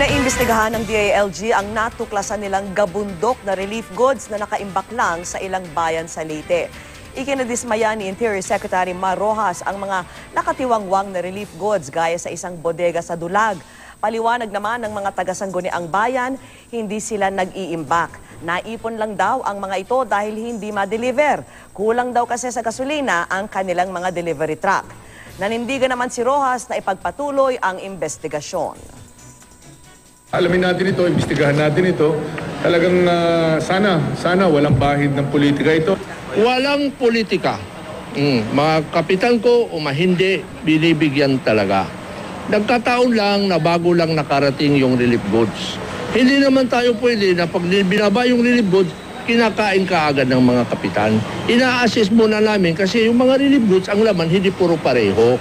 Pinaimbestigahan ng DILG ang natuklasan nilang gabundok na relief goods na nakaimbak lang sa ilang bayan sa Leyte. Ikinadismaya ni Interior Secretary Mar Rojas ang mga nakatiwangwang na relief goods gaya sa isang bodega sa Dulag. Paliwanag naman ng mga taga-Sangguniang Bayan, hindi sila nag-iimbak. Naipon lang daw ang mga ito dahil hindi ma-deliver. Kulang daw kasi sa gasolina ang kanilang mga delivery truck. Nanindigan naman si Rojas na ipagpatuloy ang investigasyon. Alamin natin ito, imbestigahan natin ito. Talagang sana walang bahid ng politika ito. Walang politika. Mga kapitan ko o hindi, binibigyan talaga. Nagkataon lang na bago lang nakarating yung relief goods. Hindi naman tayo pwede na pag binaba yung relief goods, kinakain ka agad ng mga kapitan. Ina-assess muna namin kasi yung mga relief goods, ang laman hindi puro pareho.